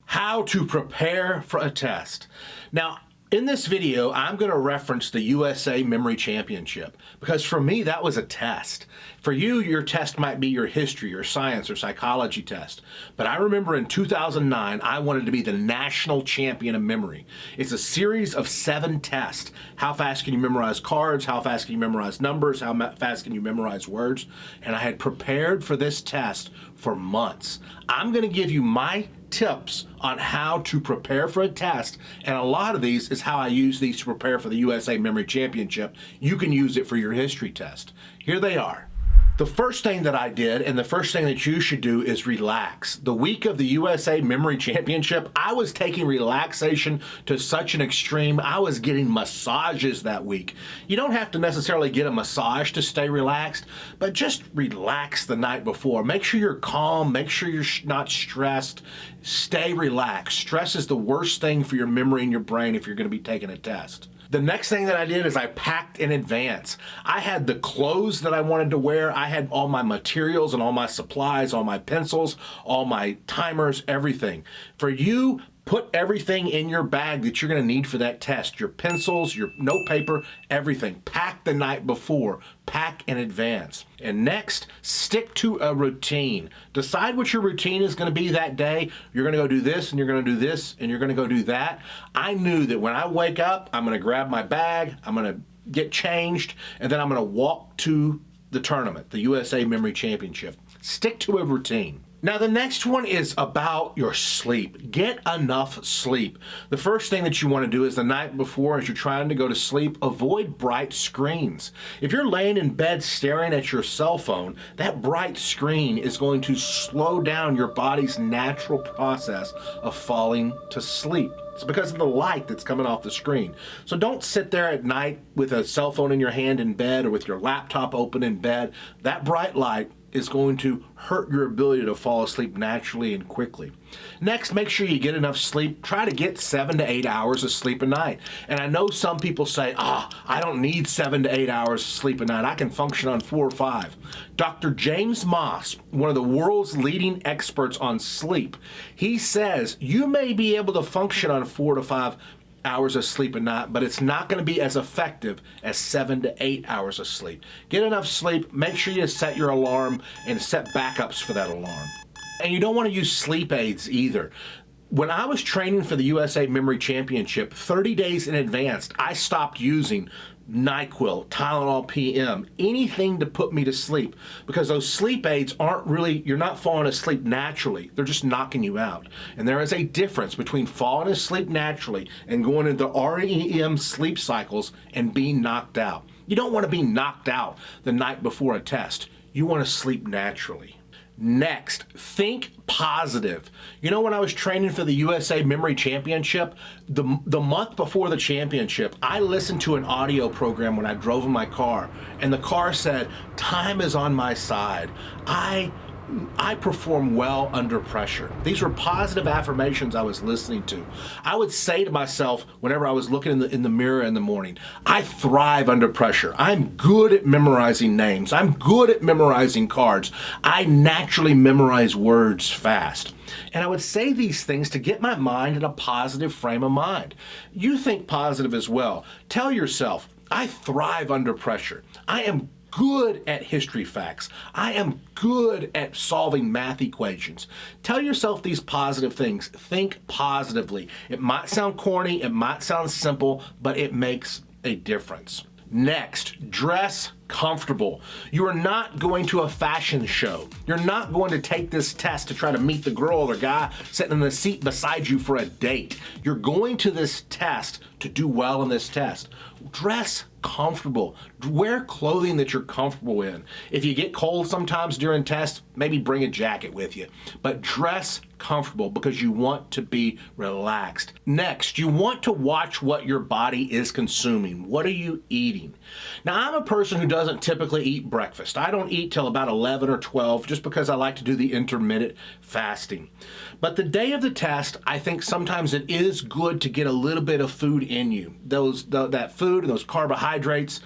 How to prepare for a test. Now, in this video, I'm going to reference the USA Memory Championship because for me, that was a test. For you, your test might be your history, or science, or psychology test. But I remember in 2009, I wanted to be the national champion of memory. It's a series of 7 tests. How fast can you memorize cards? How fast can you memorize numbers? How fast can you memorize words? And I had prepared for this test for months. I'm going to give you my tips on how to prepare for a test, and a lot of these is how I use these to prepare for the USA Memory Championship. You can use it for your history test. Here they are. The first thing that I did, and the first thing that you should do, is relax. The week of the USA Memory Championship, I was taking relaxation to such an extreme. I was getting massages that week. You don't have to necessarily get a massage to stay relaxed, but just relax the night before. Make sure you're calm. Make sure you're not stressed. Stay relaxed. Stress is the worst thing for your memory and your brain if you're going to be taking a test. The next thing that I did is I packed in advance. I had the clothes that I wanted to wear. I had all my materials and all my supplies, all my pencils, all my timers, everything. For you, put everything in your bag that you're going to need for that test. Your pencils, your note paper, everything. Pack the night before. Pack in advance. And next, stick to a routine. Decide what your routine is going to be that day. You're going to go do this, and you're going to do this, and you're going to go do that. I knew that when I wake up, I'm going to grab my bag, I'm going to get changed, and then I'm going to walk to the tournament, the USA Memory Championship. Stick to a routine. Now, the next one is about your sleep. Get enough sleep. The first thing that you want to do is the night before, as you're trying to go to sleep, avoid bright screens. If you're laying in bed staring at your cell phone, that bright screen is going to slow down your body's natural process of falling to sleep. It's because of the light that's coming off the screen. So don't sit there at night with a cell phone in your hand in bed or with your laptop open in bed. That bright light is going to hurt your ability to fall asleep naturally and quickly. Next, make sure you get enough sleep. Try to get 7 to 8 hours of sleep a night. And I know some people say, I don't need 7 to 8 hours of sleep a night. I can function on 4 or 5. Dr. James Moss, one of the world's leading experts on sleep, he says you may be able to function on 4 to 5 hours of sleep a night, but it's not going to be as effective as 7 to 8 hours of sleep. Get enough sleep. Make sure you set your alarm and set backups for that alarm. And you don't want to use sleep aids either. When I was training for the USA Memory Championship, 30 days in advance, I stopped using NyQuil, Tylenol PM, anything to put me to sleep, because those sleep aids aren't really, you're not falling asleep naturally. They're just knocking you out. And there is a difference between falling asleep naturally and going into REM sleep cycles and being knocked out. You don't want to be knocked out the night before a test. You want to sleep naturally. Next, think positive. You know, when I was training for the USA Memory Championship, the month before the championship, I listened to an audio program when I drove in my car, and the car said, "Time is on my side. I perform well under pressure." These were positive affirmations I was listening to. I would say to myself whenever I was looking in the mirror in the morning, I thrive under pressure. I'm good at memorizing names. I'm good at memorizing cards. I naturally memorize words fast. And I would say these things to get my mind in a positive frame of mind. You think positive as well. Tell yourself, I thrive under pressure. I am good at history facts. I am good at solving math equations. Tell yourself these positive things. Think positively. It might sound corny, it might sound simple, but it makes a difference. Next, dress comfortable. You are not going to a fashion show. You're not going to take this test to try to meet the girl or guy sitting in the seat beside you for a date. You're going to this test to do well in this test. Dress comfortable. Wear clothing that you're comfortable in. If you get cold sometimes during tests, maybe bring a jacket with you. But dress comfortable because you want to be relaxed. Next, you want to watch what your body is consuming. What are you eating? Now, I'm a person who doesn't typically eat breakfast. I don't eat till about 11 or 12 just because I like to do the intermittent fasting. But the day of the test, I think sometimes it is good to get a little bit of food in you. that food and those carbohydrates,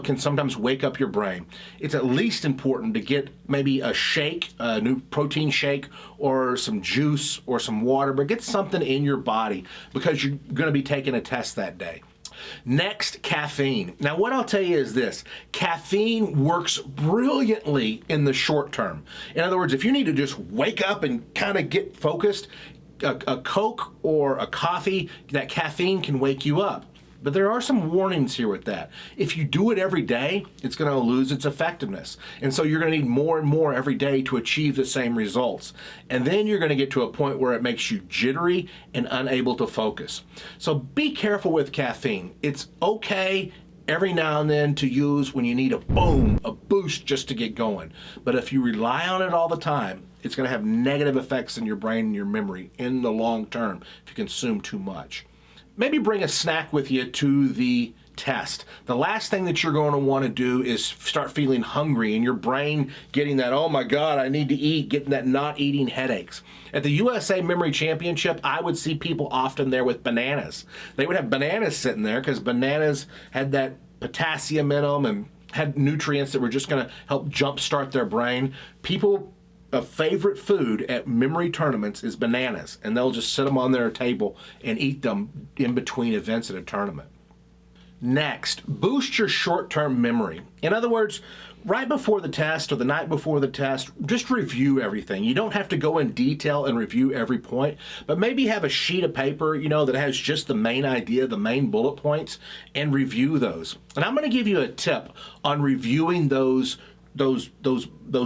can sometimes wake up your brain. It's at least important to get maybe a shake, a new protein shake, or some juice or some water, but get something in your body because you're going to be taking a test that day. Next, caffeine. Now, what I'll tell you is this. Caffeine works brilliantly in the short term. In other words, if you need to just wake up and kind of get focused, a Coke or a coffee, that caffeine can wake you up. But there are some warnings here with that. If you do it every day, it's going to lose its effectiveness. And so you're going to need more and more every day to achieve the same results. And then you're going to get to a point where it makes you jittery and unable to focus. So be careful with caffeine. It's okay every now and then to use when you need a boost just to get going. But if you rely on it all the time, it's going to have negative effects in your brain and your memory in the long term if you consume too much. Maybe bring a snack with you to the test. The last thing that you're going to want to do is start feeling hungry and your brain getting that, oh my God, I need to eat, getting that not eating headaches. At the USA Memory Championship, I would see people often there with bananas. They would have bananas sitting there because bananas had that potassium in them and had nutrients that were just going to help jumpstart their brain. A favorite food at memory tournaments is bananas, and they'll just sit them on their table and eat them in between events at a tournament. Next, boost your short-term memory. In other words, right before the test or the night before the test, just review everything. You don't have to go in detail and review every point, but maybe have a sheet of paper, that has just the main idea, the main bullet points, and review those. And I'm going to give you a tip on reviewing those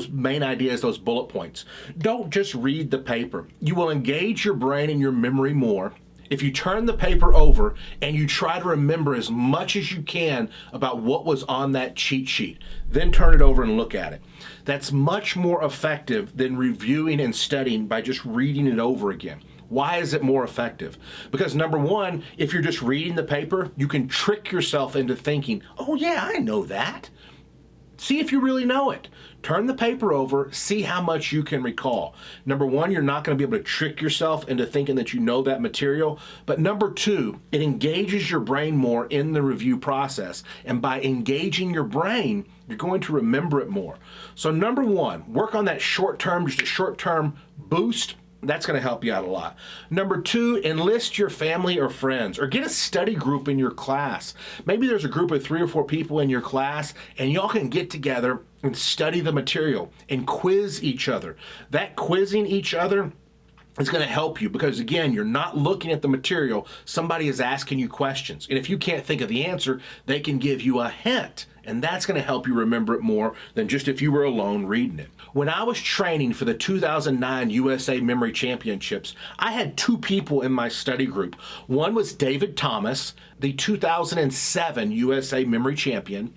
main ideas, those bullet points. Don't just read the paper. You will engage your brain and your memory more if you turn the paper over and you try to remember as much as you can about what was on that cheat sheet. Then turn it over and look at it. That's much more effective than reviewing and studying by just reading it over again. Why is it more effective? Because number one, if you're just reading the paper, you can trick yourself into thinking, oh yeah, I know that. See if you really know it. Turn the paper over, see how much you can recall. Number one, you're not going to be able to trick yourself into thinking that you know that material. But number two, it engages your brain more in the review process. And by engaging your brain, you're going to remember it more. So number one, work on that just a short-term boost. That's going to help you out a lot. Number two, enlist your family or friends, or get a study group in your class. Maybe there's a group of 3 or 4 people in your class, and y'all can get together and study the material and quiz each other. That quizzing each other is going to help you because, again, you're not looking at the material. Somebody is asking you questions. And if you can't think of the answer, they can give you a hint. And that's going to help you remember it more than just if you were alone reading it. When I was training for the 2009 USA Memory Championships, I had 2 people in my study group. One was David Thomas, the 2007 USA Memory Champion,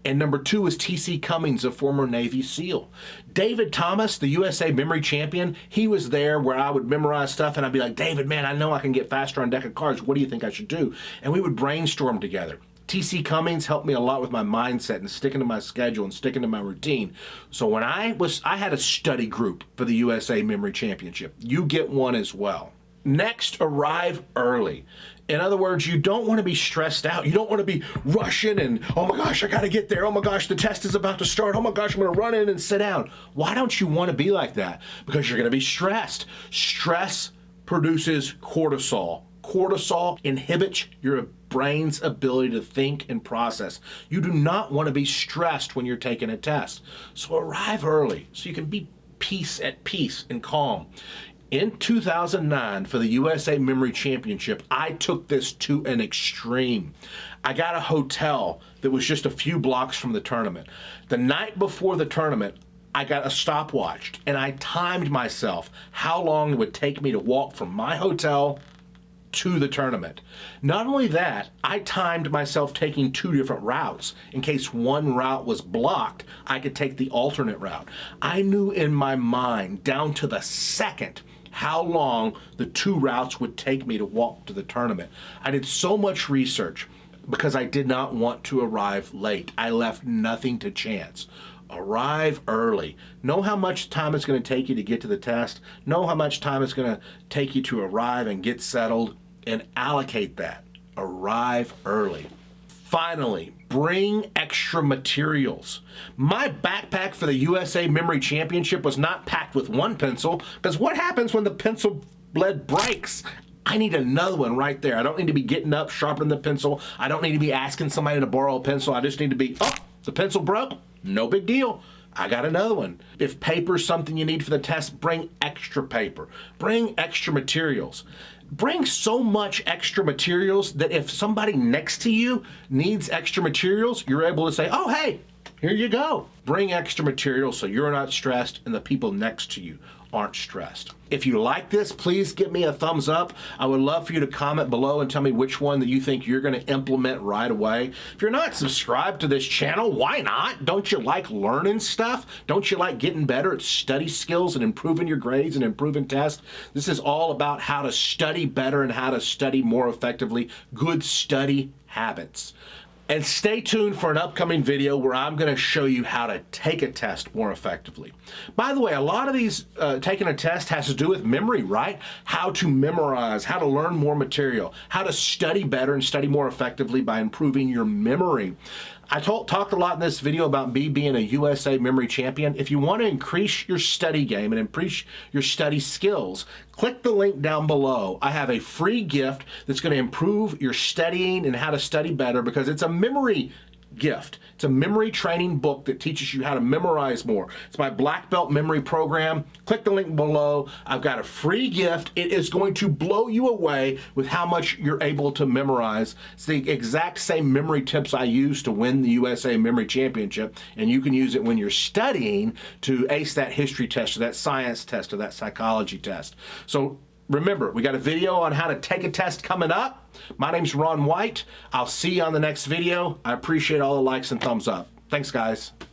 and number 2 was T.C. Cummings, a former Navy SEAL. David Thomas, the USA Memory Champion, he was there where I would memorize stuff and I'd be like, David, man, I know I can get faster on deck of cards. What do you think I should do? And we would brainstorm together. T.C. Cummings helped me a lot with my mindset and sticking to my schedule and sticking to my routine. So when I had a study group for the USA Memory Championship. You get one as well. Next, arrive early. In other words, you don't want to be stressed out. You don't want to be rushing and, oh my gosh, I got to get there. Oh my gosh, the test is about to start. Oh my gosh, I'm going to run in and sit down. Why don't you want to be like that? Because you're going to be stressed. Stress produces cortisol. Cortisol inhibits your brain's ability to think and process. You do not want to be stressed when you're taking a test. So arrive early so you can be at peace and calm. In 2009, for the USA Memory Championship, I took this to an extreme. I got a hotel that was just a few blocks from the tournament. The night before the tournament, I got a stopwatch, and I timed myself how long it would take me to walk from my hotel to the tournament. Not only that, I timed myself taking 2 different routes. In case one route was blocked, I could take the alternate route. I knew in my mind, down to the second, how long the 2 routes would take me to walk to the tournament. I did so much research because I did not want to arrive late. I left nothing to chance. Arrive early. Know how much time it's going to take you to get to the test. Know how much time it's going to take you to arrive and get settled, and allocate that. arrive early. Finally, bring extra materials. My backpack for the USA Memory Championship was not packed with one pencil, because what happens when the pencil lead breaks? I need another one right there. I don't need to be getting up, sharpening the pencil. I don't need to be asking somebody to borrow a pencil. I just need to be, oh, the pencil broke? No big deal. I got another one. If paper's something you need for the test, bring extra paper. Bring extra materials. Bring so much extra materials that if somebody next to you needs extra materials, you're able to say, oh, hey, here you go. Bring extra materials so you're not stressed and the people next to you aren't stressed. If you like this, please give me a thumbs up. I would love for you to comment below and tell me which one that you think you're going to implement right away. If you're not subscribed to this channel, why not? Don't you like learning stuff? Don't you like getting better at study skills and improving your grades and improving tests? This is all about how to study better and how to study more effectively. Good study habits. And stay tuned for an upcoming video where I'm going to show you how to take a test more effectively. By the way, a lot of these taking a test has to do with memory, right? How to memorize, how to learn more material, how to study better and study more effectively by improving your memory. I talked a lot in this video about me being a USA Memory Champion. If you want to increase your study game and increase your study skills, click the link down below. I have a free gift that's going to improve your studying and how to study better, because it's a memory gift. It's a memory training book that teaches you how to memorize more. It's my Black Belt Memory Program. Click the link below. I've got a free gift. It is going to blow you away with how much you're able to memorize. It's the exact same memory tips I use to win the USA Memory Championship, and you can use it when you're studying to ace that history test or that science test or that psychology test. So remember, we got a video on how to take a test coming up. My name's Ron White. I'll see you on the next video. I appreciate all the likes and thumbs up. Thanks, guys.